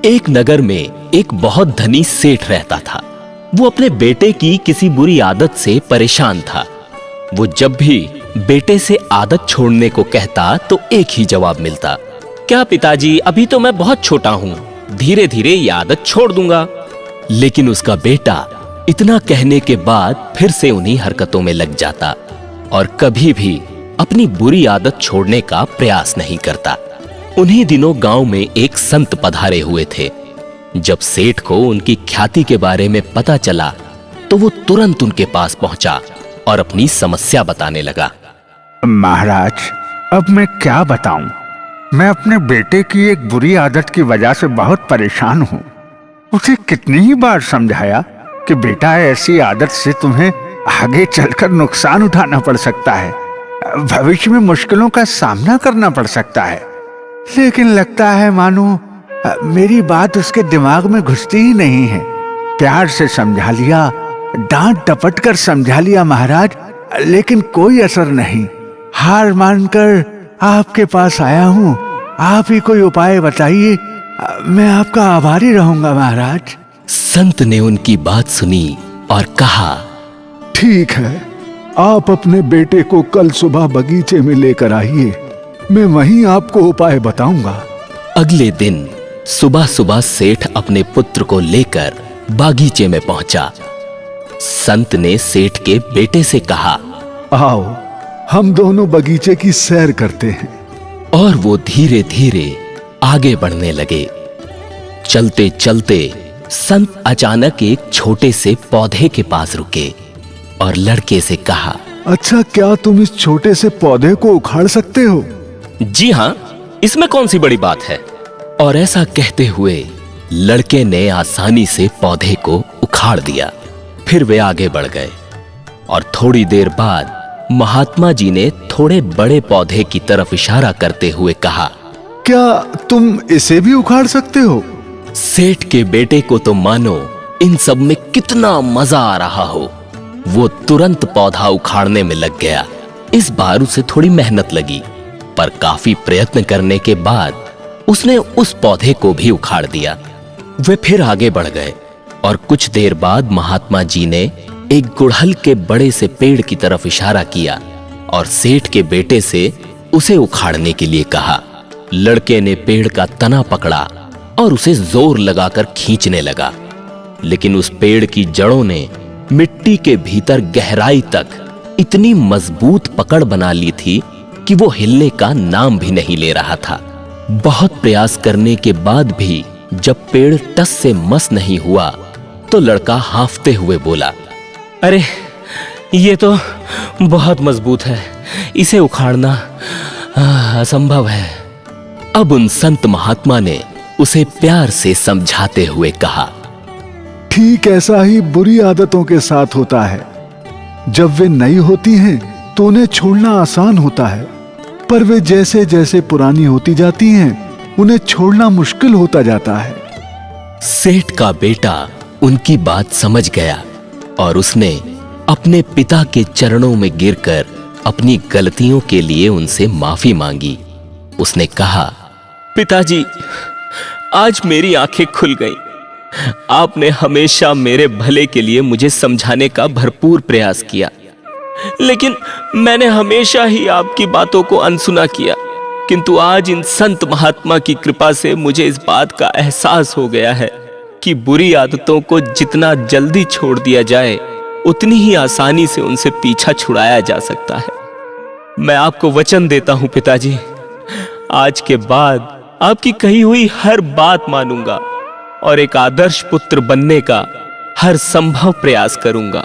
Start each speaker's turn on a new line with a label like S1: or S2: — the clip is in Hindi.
S1: एक नगर में एक बहुत धनी सेठ रहता था। वो अपने बेटे की किसी बुरी आदत से परेशान था। वो जब भी बेटे से आदत छोड़ने को कहता तो एक ही जवाब मिलता, क्या पिताजी, अभी तो मैं बहुत छोटा हूं, धीरे धीरे ये आदत छोड़ दूंगा। लेकिन उसका बेटा इतना कहने के बाद फिर से उन्हीं हरकतों में लग जाता और कभी भी अपनी बुरी आदत छोड़ने का प्रयास नहीं करता। उन्हीं दिनों गांव में एक संत पधारे हुए थे। जब सेठ को उनकी ख्याति के बारे में पता चला तो वो तुरंत उनके पास पहुंचा और अपनी समस्या बताने लगा।
S2: महाराज, अब मैं क्या बताऊं? मैं अपने बेटे की एक बुरी आदत की वजह से बहुत परेशान हूं। उसे कितनी ही बार समझाया कि बेटा, ऐसी आदत से तुम्हें आगे चलकर नुकसान उठाना पड़ सकता है, भविष्य में मुश्किलों का सामना करना पड़ सकता है, लेकिन लगता है मानो मेरी बात उसके दिमाग में घुसती ही नहीं है। प्यार से समझा लिया, डांट डपट कर समझा लिया महाराज, लेकिन कोई असर नहीं। हार मानकर आपके पास आया हूँ, आप ही कोई उपाय बताइए, मैं आपका आभारी रहूंगा महाराज।
S1: संत ने उनकी बात सुनी और कहा,
S3: ठीक है, आप अपने बेटे को कल सुबह बगीचे में लेकर आइए, मैं वहीं आपको उपाय बताऊंगा।
S1: अगले दिन सुबह सुबह सेठ अपने पुत्र को लेकर बागीचे में पहुंचा। संत ने सेठ के बेटे से कहा,
S3: आओ हम दोनों बगीचे की सैर करते हैं।
S1: और वो धीरे धीरे आगे बढ़ने लगे। चलते चलते संत अचानक एक छोटे से पौधे के पास रुके और लड़के से कहा,
S3: अच्छा, क्या तुम इस छोटे से पौधे को उखाड़ सकते हो?
S1: जी हां, इसमें कौन सी बड़ी बात है। और ऐसा कहते हुए लड़के ने आसानी से पौधे को उखाड़ दिया। फिर वे आगे बढ़ गए और थोड़ी देर बाद महात्मा जी ने थोड़े बड़े पौधे की तरफ इशारा करते हुए कहा,
S3: क्या तुम इसे भी उखाड़ सकते हो?
S1: सेठ के बेटे को तो मानो इन सब में कितना मजा आ रहा हो। वो तुरंत पौधा उखाड़ने में लग गया। इस बार उसे थोड़ी मेहनत लगी, पर काफी प्रयत्न करने के बाद उसने उस पौधे को भी उखाड़ दिया। वे फिर आगे बढ़ गए और कुछ देर बाद महात्मा जी ने एक गुड़हल के बड़े से पेड़ की तरफ इशारा किया और सेठ के बेटे से उसे उखाड़ने के लिए कहा। लड़के ने पेड़ का तना पकड़ा और उसे जोर लगाकर खींचने लगा, लेकिन उस पेड़ की जड़ों ने मिट्टी के भीतर गहराई तक इतनी मजबूत पकड़ बना ली थी कि वो हिलने का नाम भी नहीं ले रहा था। बहुत प्रयास करने के बाद भी जब पेड़ टस से मस नहीं हुआ तो लड़का हांफते हुए बोला, अरे ये तो बहुत मजबूत है, इसे उखाड़ना असंभव है। अब उन संत महात्मा ने उसे प्यार से समझाते हुए कहा,
S3: ठीक ऐसा ही बुरी आदतों के साथ होता है। जब वे नई होती हैं तो उन्हें छोड़ना आसान होता है, पर वे जैसे जैसे पुरानी होती जाती हैं उन्हें छोड़ना मुश्किल होता जाता है।
S1: सेठ का बेटा उनकी बात समझ गया और उसने अपने पिता के चरणों में गिरकर अपनी गलतियों के लिए उनसे माफी मांगी। उसने कहा, पिताजी, आज मेरी आंखें खुल गईं। आपने हमेशा मेरे भले के लिए मुझे समझाने का भरपूर प्रयास किया, लेकिन मैंने हमेशा ही आपकी बातों को अनसुना किया। किंतु आज इन संत महात्मा की कृपा से मुझे इस बात का एहसास हो गया है कि बुरी आदतों को जितना जल्दी छोड़ दिया जाए उतनी ही आसानी से उनसे पीछा छुड़ाया जा सकता है। मैं आपको वचन देता हूं पिताजी, आज के बाद आपकी कही हुई हर बात मानूंगा और एक आदर्श पुत्र बनने का हर संभव प्रयास करूंगा।